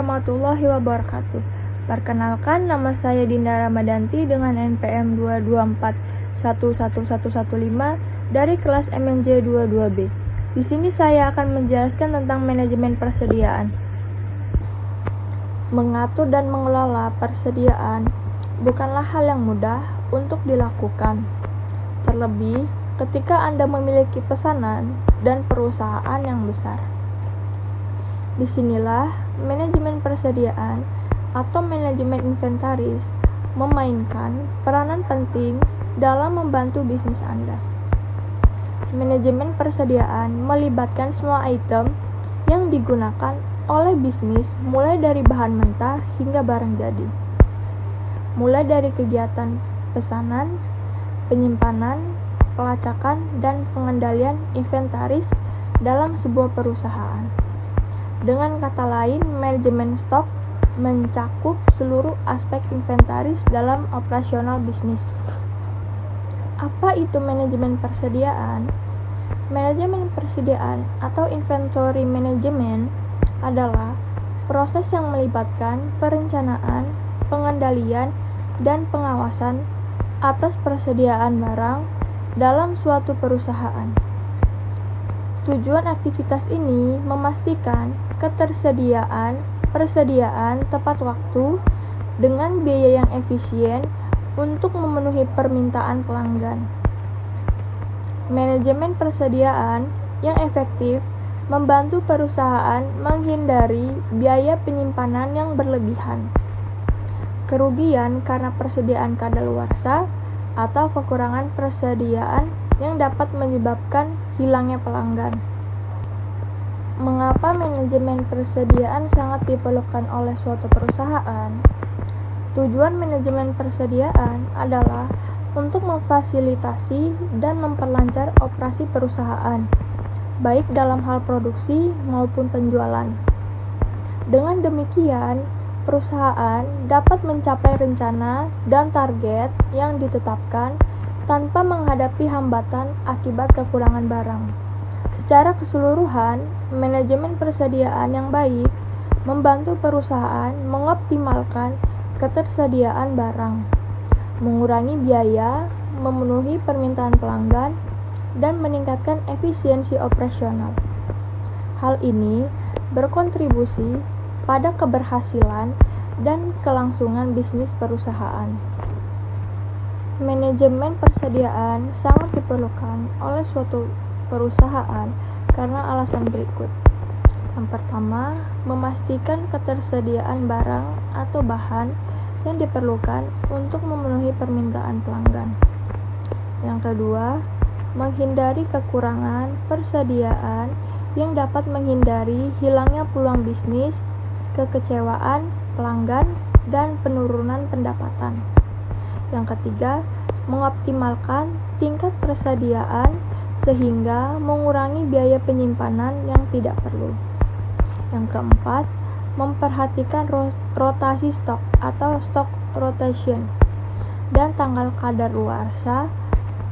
warahmatullahi wabarakatuh. Perkenalkan, nama saya Dinda Ramadanti dengan NPM 224111115 dari kelas MNJ 22B. Di sini saya akan menjelaskan tentang manajemen persediaan. Mengatur dan mengelola persediaan bukanlah hal yang mudah untuk dilakukan. Terlebih ketika Anda memiliki pesanan dan perusahaan yang besar. Disinilah manajemen persediaan atau manajemen inventaris memainkan peranan penting dalam membantu bisnis Anda. Manajemen persediaan melibatkan semua item yang digunakan oleh bisnis mulai dari bahan mentah hingga barang jadi. Mulai dari kegiatan pesanan, penyimpanan, pelacakan, dan pengendalian inventaris dalam sebuah perusahaan. Dengan kata lain, manajemen stok mencakup seluruh aspek inventaris dalam operasional bisnis. Apa itu manajemen persediaan? Manajemen persediaan atau inventory management adalah proses yang melibatkan perencanaan, pengendalian, dan pengawasan atas persediaan barang dalam suatu perusahaan. Tujuan aktivitas ini memastikan persediaan tepat waktu dengan biaya yang efisien untuk memenuhi permintaan pelanggan. Manajemen persediaan yang efektif membantu perusahaan menghindari biaya penyimpanan yang berlebihan, kerugian karena persediaan kadaluarsa, atau kekurangan persediaan yang dapat menyebabkan hilangnya pelanggan. Mengapa manajemen persediaan sangat diperlukan oleh suatu perusahaan? Tujuan manajemen persediaan adalah untuk memfasilitasi dan memperlancar operasi perusahaan, baik dalam hal produksi maupun penjualan. Dengan demikian, perusahaan dapat mencapai rencana dan target yang ditetapkan tanpa menghadapi hambatan akibat kekurangan barang. Secara keseluruhan, manajemen persediaan yang baik membantu perusahaan mengoptimalkan ketersediaan barang, mengurangi biaya, memenuhi permintaan pelanggan, dan meningkatkan efisiensi operasional. Hal ini berkontribusi pada keberhasilan dan kelangsungan bisnis perusahaan. Manajemen persediaan sangat diperlukan oleh suatu perusahaan karena alasan berikut. Yang pertama, memastikan ketersediaan barang atau bahan yang diperlukan untuk memenuhi permintaan pelanggan. Yang kedua, menghindari kekurangan persediaan yang dapat menghindari hilangnya peluang bisnis, kekecewaan pelanggan, dan penurunan pendapatan. Yang ketiga, mengoptimalkan tingkat persediaan sehingga mengurangi biaya penyimpanan yang tidak perlu. Yang keempat, memperhatikan rotasi stok atau stock rotation dan tanggal kadaluarsa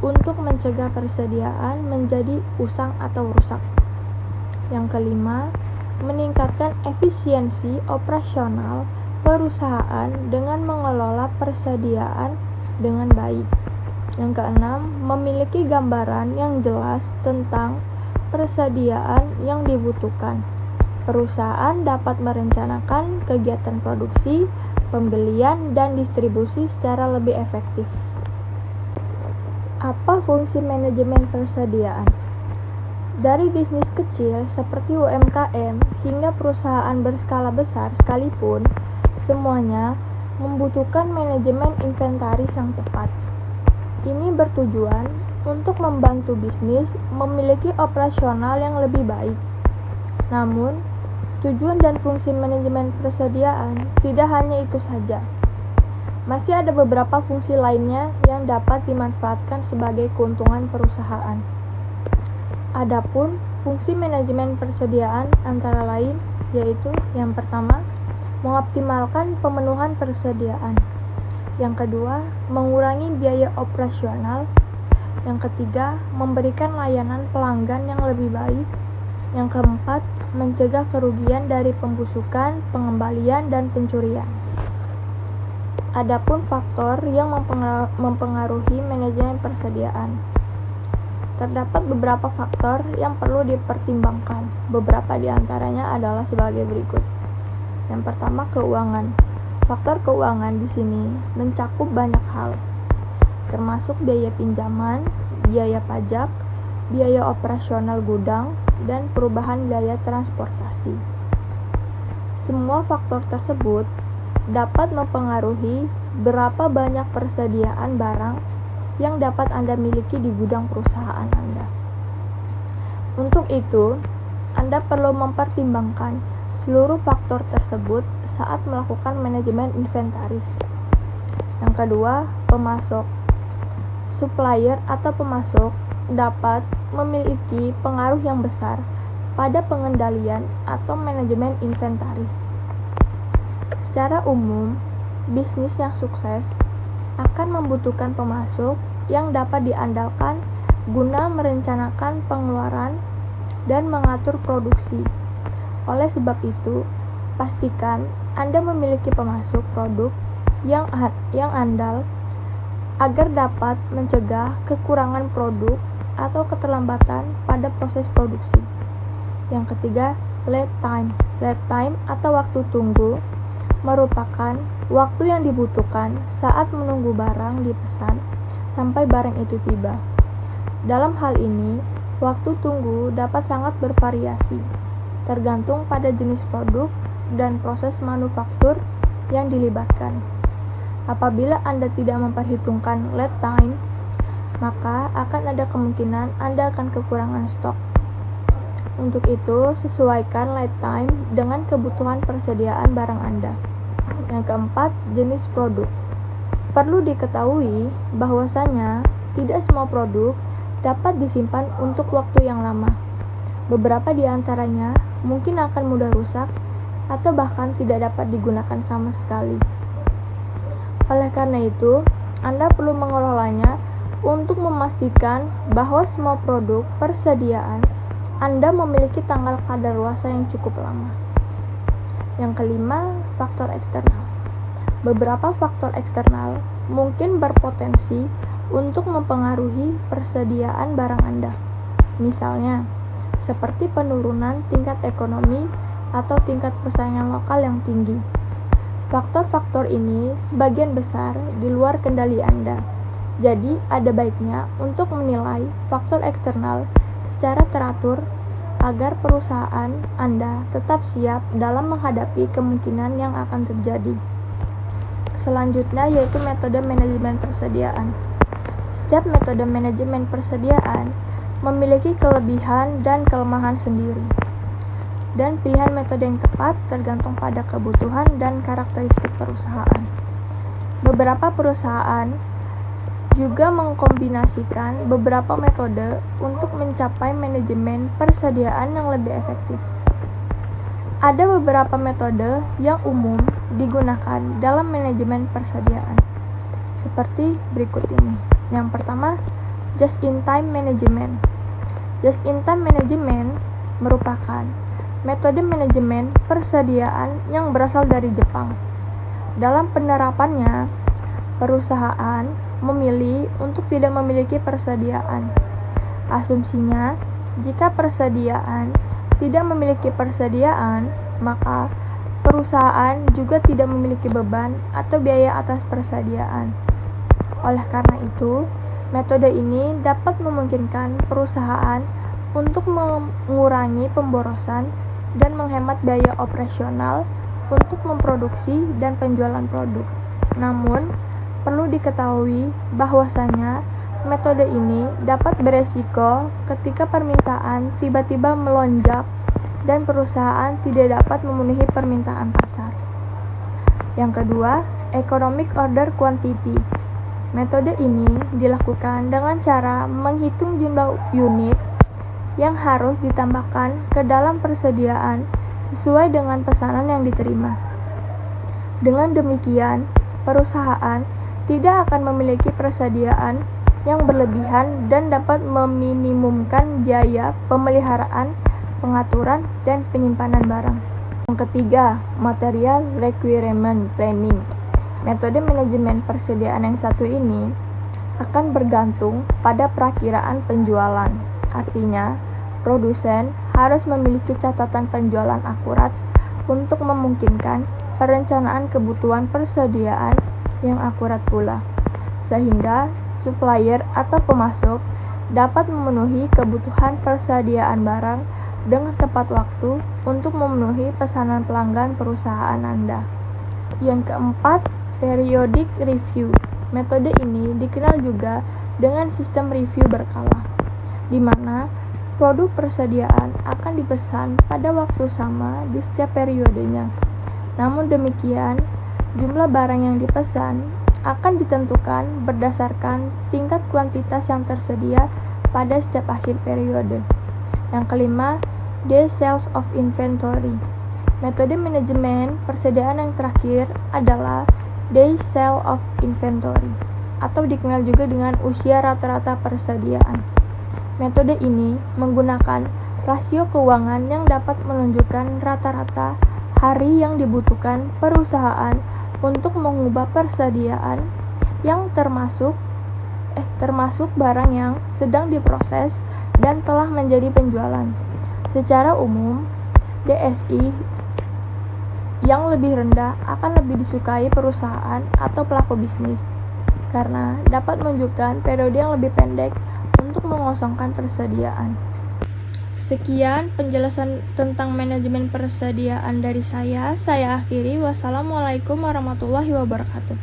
untuk mencegah persediaan menjadi usang atau rusak. Yang kelima, meningkatkan efisiensi operasional perusahaan dengan mengelola persediaan dengan baik. Yang keenam, memiliki gambaran yang jelas tentang persediaan yang dibutuhkan. Perusahaan dapat merencanakan kegiatan produksi, pembelian, dan distribusi secara lebih efektif. Apa fungsi manajemen persediaan? Dari bisnis kecil seperti UMKM hingga perusahaan berskala besar sekalipun, semuanya membutuhkan manajemen inventaris yang tepat. Ini bertujuan untuk membantu bisnis memiliki operasional yang lebih baik. Namun, tujuan dan fungsi manajemen persediaan tidak hanya itu saja. Masih ada beberapa fungsi lainnya yang dapat dimanfaatkan sebagai keuntungan perusahaan. Adapun fungsi manajemen persediaan antara lain yaitu yang pertama, mengoptimalkan pemenuhan persediaan. Yang kedua, mengurangi biaya operasional. Yang ketiga, memberikan layanan pelanggan yang lebih baik. Yang keempat, mencegah kerugian dari pembusukan, pengembalian, dan pencurian. Adapun faktor yang mempengaruhi manajemen persediaan. Terdapat beberapa faktor yang perlu dipertimbangkan. Beberapa di antaranya adalah sebagai berikut. Yang pertama, keuangan. Faktor keuangan di sini mencakup banyak hal, termasuk biaya pinjaman, biaya pajak, biaya operasional gudang, dan perubahan biaya transportasi. Semua faktor tersebut dapat mempengaruhi berapa banyak persediaan barang yang dapat Anda miliki di gudang perusahaan Anda. Untuk itu, Anda perlu mempertimbangkan seluruh faktor tersebut saat melakukan manajemen inventaris. Yang kedua, pemasok. Supplier atau pemasok dapat memiliki pengaruh yang besar pada pengendalian atau manajemen inventaris. Secara umum, bisnis yang sukses akan membutuhkan pemasok yang dapat diandalkan guna merencanakan pengeluaran dan mengatur produksi. Oleh sebab itu, pastikan Anda memiliki pemasok produk yang andal agar dapat mencegah kekurangan produk atau keterlambatan pada proses produksi. Yang ketiga, lead time. Lead time atau waktu tunggu merupakan waktu yang dibutuhkan saat menunggu barang dipesan sampai barang itu tiba. Dalam hal ini, waktu tunggu dapat sangat bervariasi, tergantung pada jenis produk dan proses manufaktur yang dilibatkan. Apabila Anda tidak memperhitungkan lead time, maka akan ada kemungkinan Anda akan kekurangan stok. Untuk itu, sesuaikan lead time dengan kebutuhan persediaan barang Anda. Yang keempat, jenis produk. Perlu diketahui bahwasanya tidak semua produk dapat disimpan untuk waktu yang lama. Beberapa di antaranya mungkin akan mudah rusak atau bahkan tidak dapat digunakan sama sekali. Oleh karena itu, Anda perlu mengelolanya untuk memastikan bahwa semua produk persediaan Anda memiliki tanggal kadaluarsa yang cukup lama. Yang kelima, faktor eksternal. Beberapa faktor eksternal mungkin berpotensi untuk mempengaruhi persediaan barang Anda. Misalnya, seperti penurunan tingkat ekonomi atau tingkat persaingan lokal yang tinggi. Faktor-faktor ini sebagian besar di luar kendali Anda. Jadi, ada baiknya untuk menilai faktor eksternal secara teratur agar perusahaan Anda tetap siap dalam menghadapi kemungkinan yang akan terjadi. Selanjutnya yaitu metode manajemen persediaan. Setiap metode manajemen persediaan memiliki kelebihan dan kelemahan sendiri. Dan pilihan metode yang tepat tergantung pada kebutuhan dan karakteristik perusahaan. Beberapa perusahaan juga mengkombinasikan beberapa metode untuk mencapai manajemen persediaan yang lebih efektif. Ada beberapa metode yang umum digunakan dalam manajemen persediaan, seperti berikut ini. Yang pertama, just-in-time management. Just-in-time management merupakan metode manajemen persediaan yang berasal dari Jepang. Dalam penerapannya, perusahaan memilih untuk tidak memiliki persediaan. Asumsinya, jika persediaan tidak memiliki persediaan, maka perusahaan juga tidak memiliki beban atau biaya atas persediaan. Oleh karena itu, metode ini dapat memungkinkan perusahaan untuk mengurangi pemborosan dan menghemat biaya operasional untuk memproduksi dan penjualan produk. Namun, perlu diketahui bahwasanya metode ini dapat beresiko ketika permintaan tiba-tiba melonjak dan perusahaan tidak dapat memenuhi permintaan pasar. Yang kedua, economic order quantity. Metode ini dilakukan dengan cara menghitung jumlah unit yang harus ditambahkan ke dalam persediaan sesuai dengan pesanan yang diterima. Dengan demikian, perusahaan tidak akan memiliki persediaan yang berlebihan dan dapat meminimumkan biaya pemeliharaan pengaturan, dan penyimpanan barang. Yang ketiga, material requirement planning. Metode manajemen persediaan yang satu ini akan bergantung pada perakiraan penjualan. Artinya, produsen harus memiliki catatan penjualan akurat untuk memungkinkan perencanaan kebutuhan persediaan yang akurat pula, sehingga supplier atau pemasok dapat memenuhi kebutuhan persediaan barang dengan tepat waktu untuk memenuhi pesanan pelanggan perusahaan Anda. Yang keempat, periodic review. Metode ini dikenal juga dengan sistem review berkala, di mana produk persediaan akan dipesan pada waktu sama di setiap periodenya. Namun demikian, jumlah barang yang dipesan akan ditentukan berdasarkan tingkat kuantitas yang tersedia pada setiap akhir periode. Yang kelima, Day Sales of Inventory. Metode manajemen persediaan yang terakhir adalah Day Sale of Inventory, atau dikenal juga dengan usia rata-rata persediaan. Metode ini menggunakan rasio keuangan yang dapat menunjukkan rata-rata hari yang dibutuhkan perusahaan untuk mengubah persediaan yang termasuk barang yang sedang diproses dan telah menjadi penjualan. Secara umum, DSI yang lebih rendah akan lebih disukai perusahaan atau pelaku bisnis karena dapat menunjukkan periode yang lebih pendek untuk mengosongkan persediaan. Sekian penjelasan tentang manajemen persediaan dari saya. Saya akhiri. Wassalamualaikum warahmatullahi wabarakatuh.